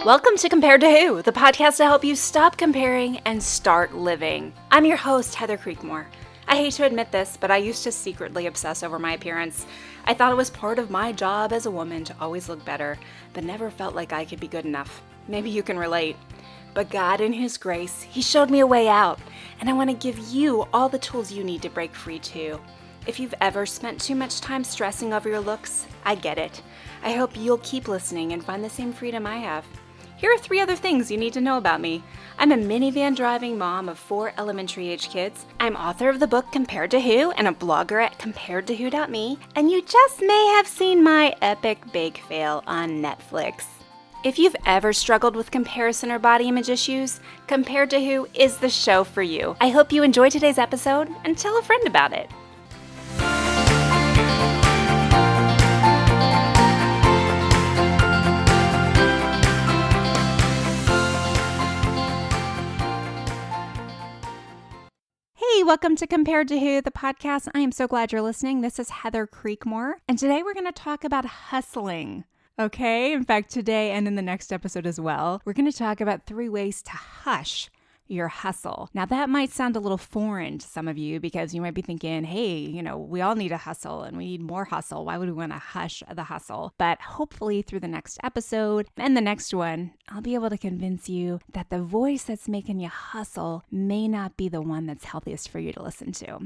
Welcome to Compared to Who, the podcast to help you stop comparing and start living. I'm your host, Heather Creekmore. I hate to admit this, but I used to secretly obsess over my appearance. I thought it was part of my job as a woman to always look better, but never felt like I could be good enough. Maybe you can relate. But God, in His grace, He showed me a way out, and I want to give you all the tools you need to break free too. If you've ever spent too much time stressing over your looks, I get it. I hope you'll keep listening and find the same freedom I have. Here are 3 other things you need to know about me. I'm a minivan driving mom of 4 elementary age kids. I'm author of the book Compared to Who and a blogger at comparedtowho.me. And you just may have seen my epic bake fail on Netflix. If you've ever struggled with comparison or body image issues, Compared to Who is the show for you. I hope you enjoy today's episode and tell a friend about it. Hey, welcome to Compared to Who, the podcast. I am so glad you're listening. This is Heather Creekmore, and today we're going to talk about hustling. Okay, in fact, today and in the next episode as well, we're going to talk about 3 ways to hush your hustle. Now, that might sound a little foreign to some of you because you might be thinking, hey, we all need a hustle and we need more hustle. Why would we want to hush the hustle? But hopefully through the next episode and the next one, I'll be able to convince you that the voice that's making you hustle may not be the one that's healthiest for you to listen to.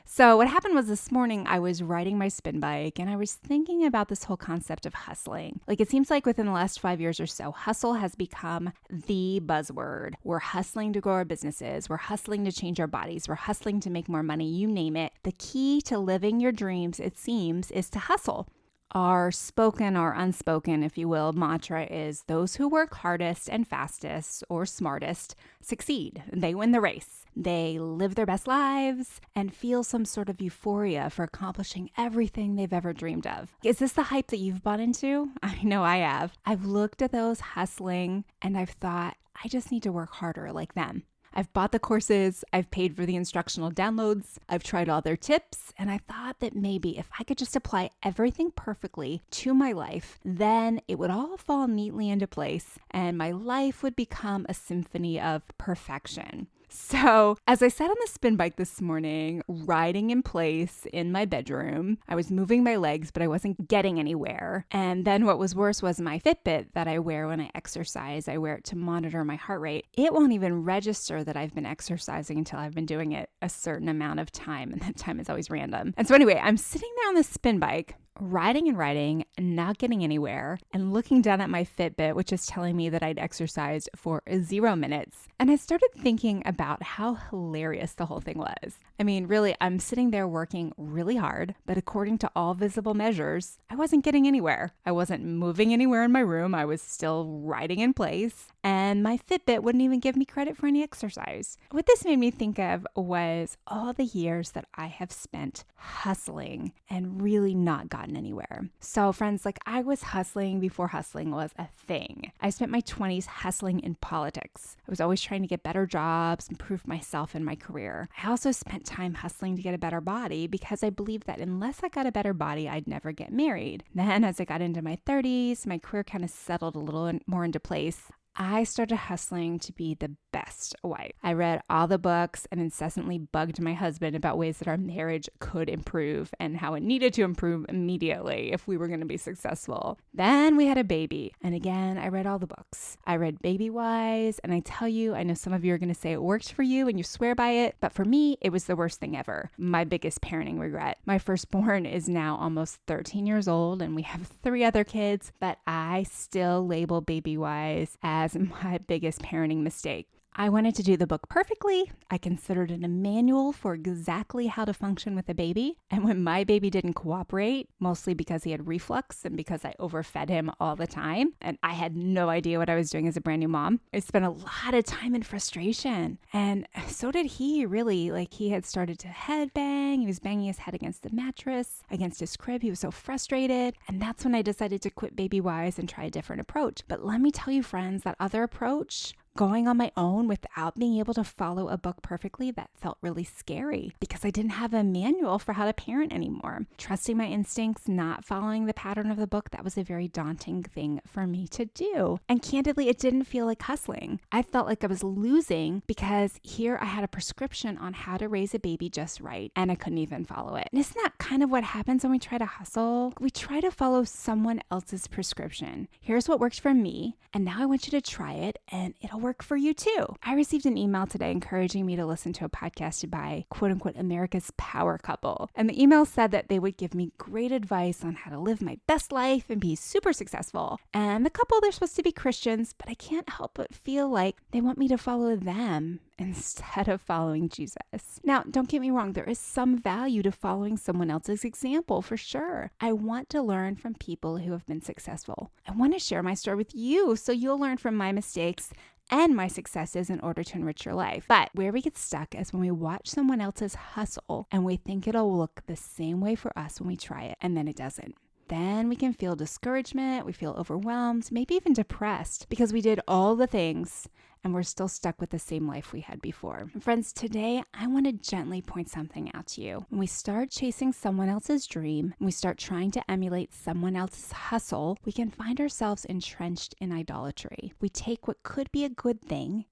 So what happened was this morning I was riding my spin bike and I was thinking about this whole concept of hustling. Like it seems like within the last 5 years or so, hustle has become the buzzword. We're hustling to grow our businesses. We're hustling to change our bodies. We're hustling to make more money. You name it. The key to living your dreams, it seems, is to hustle. Our spoken or unspoken, if you will, mantra is those who work hardest and fastest or smartest succeed. They win the race. They live their best lives and feel some sort of euphoria for accomplishing everything they've ever dreamed of. Is this the hype that you've bought into? I know I have. I've looked at those hustling and I've thought, I just need to work harder like them. I've bought the courses, I've paid for the instructional downloads, I've tried all their tips, and I thought that maybe if I could just apply everything perfectly to my life, then it would all fall neatly into place and my life would become a symphony of perfection. So as I sat on the spin bike this morning, riding in place in my bedroom, I was moving my legs, but I wasn't getting anywhere. And then what was worse was my Fitbit that I wear when I exercise. I wear it to monitor my heart rate. It won't even register that I've been exercising until I've been doing it a certain amount of time. And that time is always random. And so anyway, I'm sitting there on the spin bike, riding, not getting anywhere, and looking down at my Fitbit, which is telling me that I'd exercised for 0 minutes. And I started thinking about how hilarious the whole thing was. I mean, really, I'm sitting there working really hard, but according to all visible measures, I wasn't getting anywhere. I wasn't moving anywhere in my room. I was still riding in place, and my Fitbit wouldn't even give me credit for any exercise. What this made me think of was all the years that I have spent hustling and really not gotten anywhere. So friends, I was hustling before hustling was a thing. I spent my 20s hustling in politics. I was always trying to get better jobs, improve myself in my career. I also spent time hustling to get a better body because I believed that unless I got a better body, I'd never get married. Then as I got into my 30s, my career kind of settled a little more into place. I started hustling to be the best wife. I read all the books and incessantly bugged my husband about ways that our marriage could improve and how it needed to improve immediately if we were going to be successful. Then we had a baby. And again, I read all the books. I read Baby Wise, and I tell you, I know some of you are going to say it worked for you and you swear by it, but for me, it was the worst thing ever. My biggest parenting regret. My firstborn is now almost 13 years old and we have 3 other kids, but I still label Baby Wise as my biggest parenting mistake. I wanted to do the book perfectly. I considered it a manual for exactly how to function with a baby. And when my baby didn't cooperate, mostly because he had reflux and because I overfed him all the time, and I had no idea what I was doing as a brand new mom, I spent a lot of time in frustration. And so did he, really. He had started to headbang. He was banging his head against the mattress, against his crib. He was so frustrated. And that's when I decided to quit Baby Wise and try a different approach. But let me tell you, friends, that other approach going on my own without being able to follow a book perfectly, that felt really scary because I didn't have a manual for how to parent anymore. Trusting my instincts, not following the pattern of the book, that was a very daunting thing for me to do. And candidly, it didn't feel like hustling. I felt like I was losing because here I had a prescription on how to raise a baby just right, and I couldn't even follow it. And isn't that kind of what happens when we try to hustle? We try to follow someone else's prescription. Here's what worked for me, and now I want you to try it, and it'll work for you too. I received an email today encouraging me to listen to a podcast by quote unquote America's Power Couple. And the email said that they would give me great advice on how to live my best life and be super successful. And the couple, they're supposed to be Christians, but I can't help but feel like they want me to follow them instead of following Jesus. Now, don't get me wrong, there is some value to following someone else's example for sure. I want to learn from people who have been successful. I want to share my story with you so you'll learn from my mistakes and my successes in order to enrich your life. But where we get stuck is when we watch someone else's hustle and we think it'll look the same way for us when we try it, and then it doesn't. Then we can feel discouragement, we feel overwhelmed, maybe even depressed because we did all the things and we're still stuck with the same life we had before. And friends, today I want to gently point something out to you. When we start chasing someone else's dream, when we start trying to emulate someone else's hustle, we can find ourselves entrenched in idolatry. We take what could be a good thing,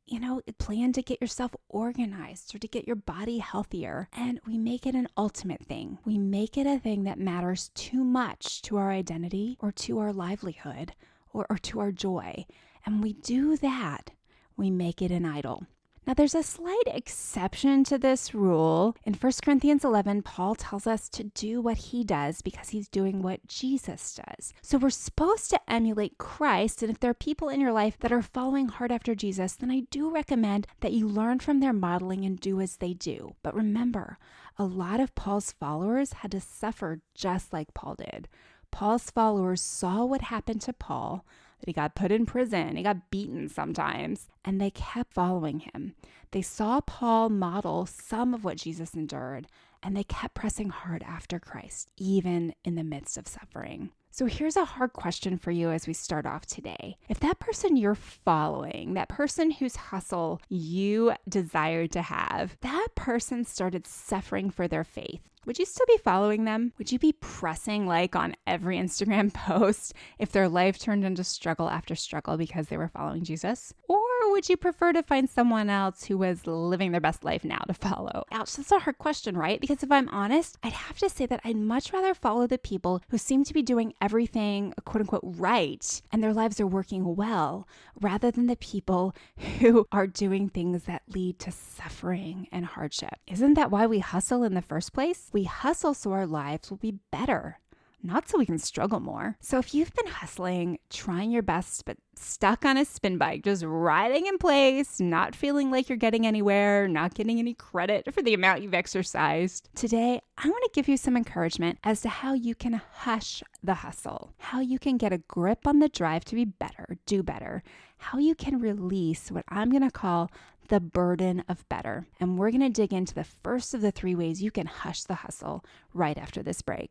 plan to get yourself organized or to get your body healthier, and we make it an ultimate thing. We make it a thing that matters too much to our identity or to our livelihood or to our joy. And we do that. We make it an idol. Now, there's a slight exception to this rule. In 1 Corinthians 11, Paul tells us to do what he does because he's doing what Jesus does. So we're supposed to emulate Christ, and if there are people in your life that are following hard after Jesus, then I do recommend that you learn from their modeling and do as they do. But remember, a lot of Paul's followers had to suffer just like Paul did. Paul's followers saw what happened to Paul, that he got put in prison, he got beaten sometimes, and they kept following him. They saw Paul model some of what Jesus endured, and they kept pressing hard after Christ, even in the midst of suffering. So here's a hard question for you as we start off today. If that person you're following, that person whose hustle you desired to have, that person started suffering for their faith, would you still be following them? Would you be pressing like on every Instagram post if their life turned into struggle after struggle because they were following Jesus? Or would you prefer to find someone else who was living their best life now to follow? Ouch, that's a hard question, right? Because if I'm honest, I'd have to say that I'd much rather follow the people who seem to be doing everything quote unquote right and their lives are working well, rather than the people who are doing things that lead to suffering and hardship. Isn't that why we hustle in the first place? We hustle so our lives will be better, not so we can struggle more. So if you've been hustling, trying your best, but stuck on a spin bike, just riding in place, not feeling like you're getting anywhere, not getting any credit for the amount you've exercised, today I want to give you some encouragement as to how you can hush the hustle, how you can get a grip on the drive to be better, do better, how you can release what I'm going to call the burden of better. And we're going to dig into the first of the 3 ways you can hush the hustle right after this break.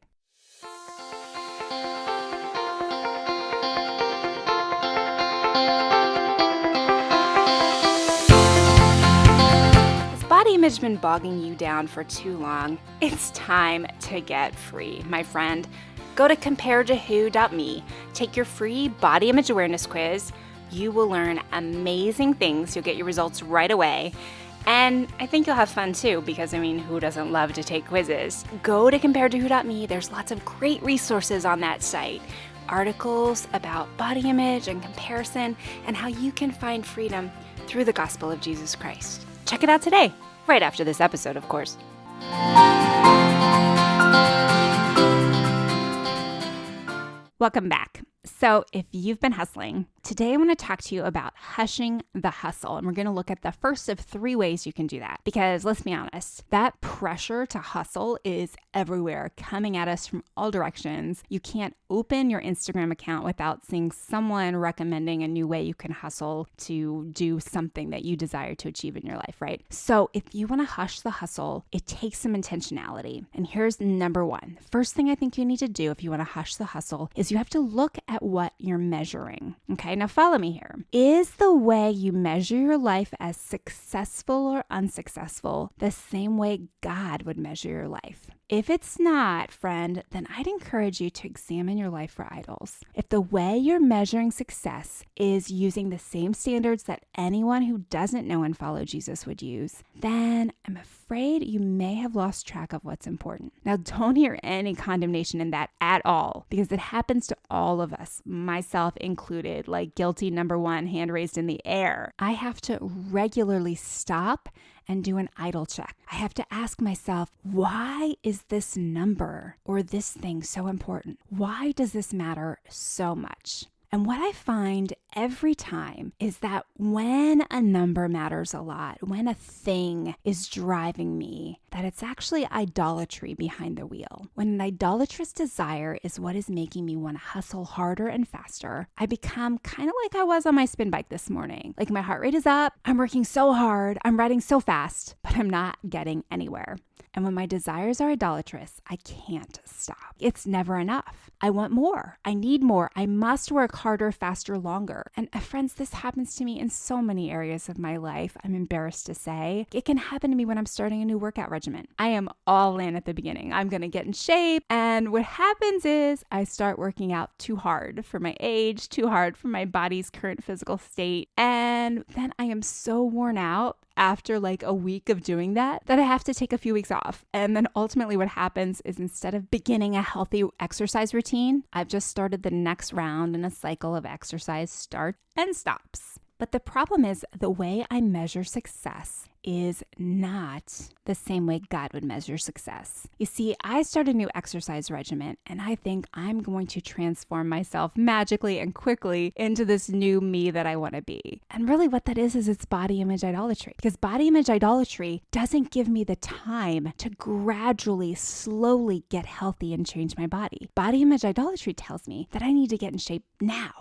Body image been bogging you down for too long? It's time to get free, my friend. Go to comparetowho.me, take your free body image awareness quiz. You will learn amazing things. You'll get your results right away. And I think you'll have fun too, because who doesn't love to take quizzes? Go to comparetowho.me. There's lots of great resources on that site. Articles about body image and comparison and how you can find freedom through the gospel of Jesus Christ. Check it out today, right after this episode, of course. Welcome back. So if you've been hustling, today I want to talk to you about hushing the hustle. And we're going to look at the first of 3 ways you can do that. Because let's be honest, that pressure to hustle is everywhere, coming at us from all directions. You can't open your Instagram account without seeing someone recommending a new way you can hustle to do something that you desire to achieve in your life, right? So if you want to hush the hustle, it takes some intentionality. And here's number 1. First thing I think you need to do if you want to hush the hustle is you have to look at what you're measuring, okay? Okay, now follow me here. Is the way you measure your life as successful or unsuccessful the same way God would measure your life? If it's not, friend, then I'd encourage you to examine your life for idols. If the way you're measuring success is using the same standards that anyone who doesn't know and follow Jesus would use, then I'm afraid you may have lost track of what's important. Now, don't hear any condemnation in that at all, because it happens to all of us, myself included, like guilty number one, hand raised in the air. I have to regularly stop and do an idol check. I have to ask myself, why is this number or this thing so important? Why does this matter so much? And what I find every time is that when a number matters a lot, when a thing is driving me, that it's actually idolatry behind the wheel. When an idolatrous desire is what is making me want to hustle harder and faster, I become kind of like I was on my spin bike this morning. Like my heart rate is up, I'm working so hard, I'm riding so fast, but I'm not getting anywhere. And when my desires are idolatrous, I can't stop. It's never enough. I want more. I need more. I must work harder, faster, longer. And friends, this happens to me in so many areas of my life. I'm embarrassed to say. It can happen to me when I'm starting a new workout regimen. I am all in at the beginning. I'm going to get in shape. And what happens is I start working out too hard for my age, too hard for my body's current physical state. And then I am so worn out after like a week of doing that I have to take a few weeks off. And then ultimately what happens is instead of beginning a healthy exercise routine, I've just started the next round in a cycle of exercise starts and stops. But the problem is the way I measure success is not the same way God would measure success. You see, I start a new exercise regimen and I think I'm going to transform myself magically and quickly into this new me that I want to be. And really what that is it's body image idolatry. Because body image idolatry doesn't give me the time to gradually, slowly get healthy and change my body. Body image idolatry tells me that I need to get in shape now.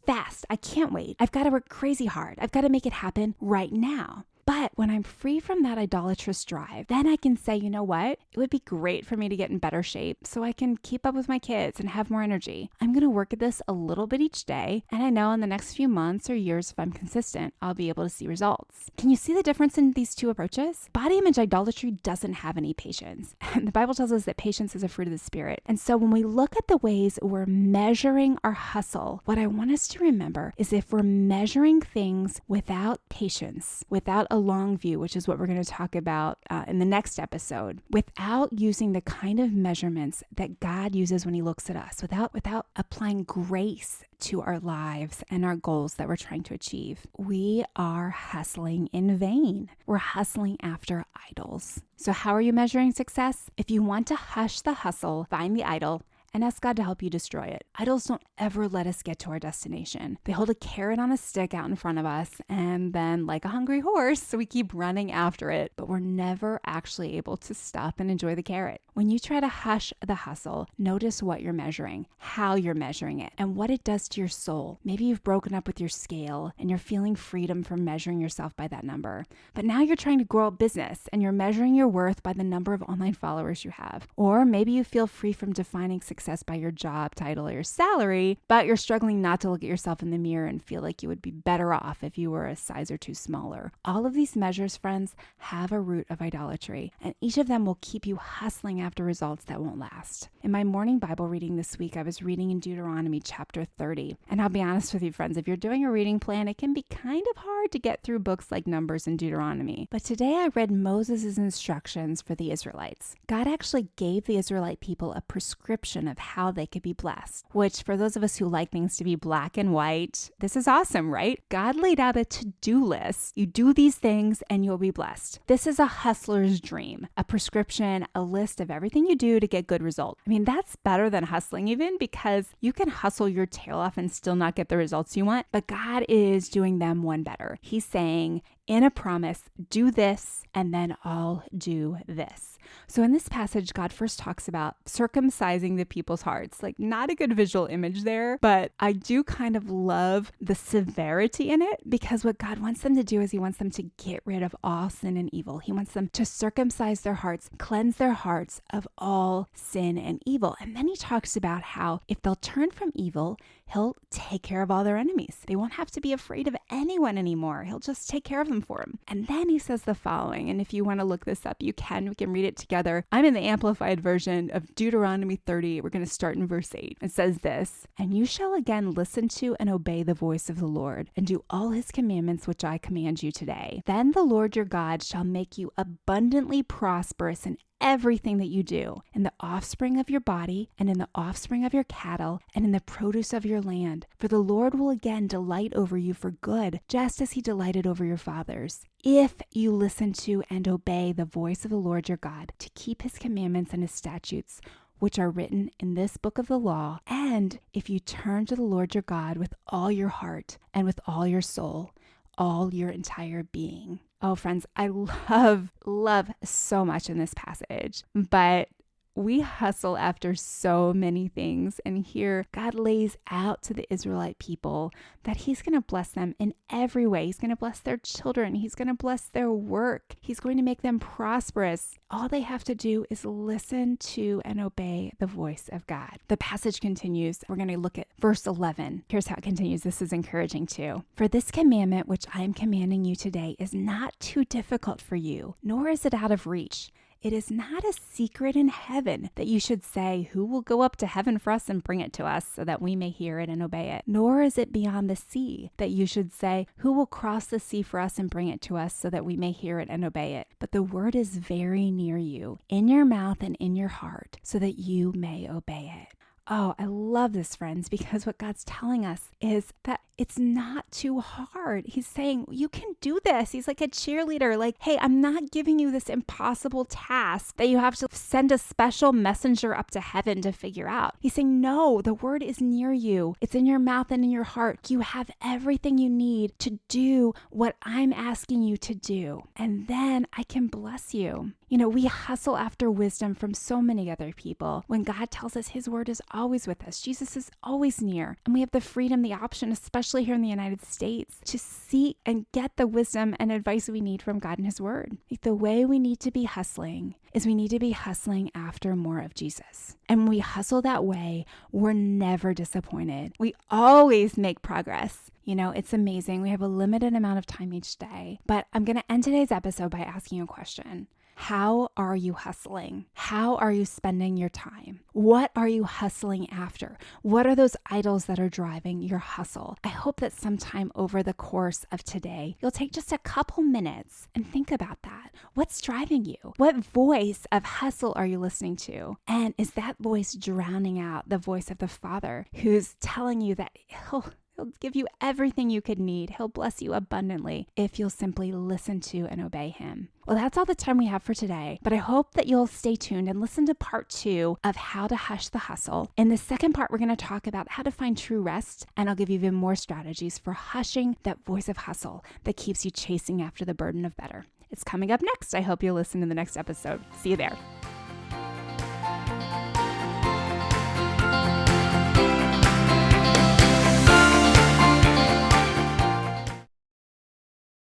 Fast. I can't wait. I've got to work crazy hard. I've got to make it happen right now. But when I'm free from that idolatrous drive, then I can say, you know what? It would be great for me to get in better shape so I can keep up with my kids and have more energy. I'm going to work at this a little bit each day. And I know in the next few months or years, if I'm consistent, I'll be able to see results. Can you see the difference in these two approaches? Body image idolatry doesn't have any patience. And the Bible tells us that patience is a fruit of the Spirit. And so when we look at the ways we're measuring our hustle, what I want us to remember is if we're measuring things without patience, without a long view, which is what we're going to talk about in the next episode, without using the kind of measurements that God uses when he looks at us, without applying grace to our lives and our goals that we're trying to achieve, we are hustling in vain. We're hustling after idols. So how are you measuring success? If you want to hush the hustle, find the idol and ask God to help you destroy it. Idols don't ever let us get to our destination. They hold a carrot on a stick out in front of us, and then like a hungry horse, we keep running after it, but we're never actually able to stop and enjoy the carrot. When you try to hush the hustle, notice what you're measuring, how you're measuring it, and what it does to your soul. Maybe you've broken up with your scale and you're feeling freedom from measuring yourself by that number. But now you're trying to grow a business and you're measuring your worth by the number of online followers you have. Or maybe you feel free from defining success by your job title or your salary, but you're struggling not to look at yourself in the mirror and feel like you would be better off if you were a size or two smaller. All of these measures, friends, have a root of idolatry, and each of them will keep you hustling after results that won't last. In my morning Bible reading this week, I was reading in Deuteronomy chapter 30. And I'll be honest with you, friends, if you're doing a reading plan, it can be kind of hard to get through books like Numbers and Deuteronomy. But today I read Moses' instructions for the Israelites. God actually gave the Israelite people a prescription of how they could be blessed, which for those of us who like things to be black and white, this is awesome, right? God laid out a to-do list. You do these things and you'll be blessed. This is a hustler's dream, a prescription, a list of everything you do to get good results. I mean, that's better than hustling even, because you can hustle your tail off and still not get the results you want, but God is doing them one better. He's saying, in a promise, do this, and then I'll do this. So in this passage, God first talks about circumcising the people's hearts. Like, not a good visual image there, but I do kind of love the severity in it, because what God wants them to do is he wants them to get rid of all sin and evil. He wants them to circumcise their hearts, cleanse their hearts of all sin and evil. And then he talks about how if they'll turn from evil, he'll take care of all their enemies. They won't have to be afraid of anyone anymore. He'll just take care of them for them. And then he says the following, and if you want to look this up, you can. We can read it together. I'm in the Amplified version of Deuteronomy 30. We're going to start in verse 8. It says this, "And you shall again listen to and obey the voice of the Lord, and do all his commandments which I command you today. Then the Lord your God shall make you abundantly prosperous in everything that you do, in the offspring of your body, and in the offspring of your cattle, and in the produce of your land. For the Lord will again delight over you for good, just as he delighted over your fathers. If you listen to and obey the voice of the Lord your God, to keep his commandments and his statutes, which are written in this book of the law, and if you turn to the Lord your God with all your heart and with all your soul, all your entire being." Oh, friends, I love so much in this passage, but we hustle after so many things. And here God lays out to the Israelite people that he's going to bless them in every way. He's going to bless their children. He's going to bless their work. He's going to make them prosperous. All they have to do is listen to and obey the voice of God. The passage continues. We're going to look at verse 11. Here's how it continues. This is encouraging too. "For this commandment which I am commanding you today is not too difficult for you, nor is it out of reach. It is not a secret in heaven that you should say, 'Who will go up to heaven for us and bring it to us so that we may hear it and obey it?' Nor is it beyond the sea that you should say, 'Who will cross the sea for us and bring it to us so that we may hear it and obey it?' But the word is very near you, in your mouth and in your heart, so that you may obey it." Oh, I love this, friends, because what God's telling us is that it's not too hard. He's saying, you can do this. He's like a cheerleader. Like, hey, I'm not giving you this impossible task that you have to send a special messenger up to heaven to figure out. He's saying, no, the word is near you. It's in your mouth and in your heart. You have everything you need to do what I'm asking you to do. And then I can bless you. You know, we hustle after wisdom from so many other people when God tells us his word is always with us. Jesus is always near. And we have the freedom, the option, especially here in the United States, to seek and get the wisdom and advice we need from God and his word. Like, the way we need to be hustling is we need to be hustling after more of Jesus. And when we hustle that way, we're never disappointed. We always make progress. You know, it's amazing. We have a limited amount of time each day. But I'm going to end today's episode by asking you a question. How are you hustling? How are you spending your time? What are you hustling after? What are those idols that are driving your hustle? I hope that sometime over the course of today, you'll take just a couple minutes and think about that. What's driving you? What voice of hustle are you listening to? And is that voice drowning out the voice of the Father who's telling you that He'll give you everything you could need. He'll bless you abundantly if you'll simply listen to and obey him. Well, that's all the time we have for today, but I hope that you'll stay tuned and listen to part 2 of how to hush the hustle. In the second part, we're going to talk about how to find true rest, and I'll give you even more strategies for hushing that voice of hustle that keeps you chasing after the burden of better. It's coming up next. I hope you'll listen to the next episode. See you there.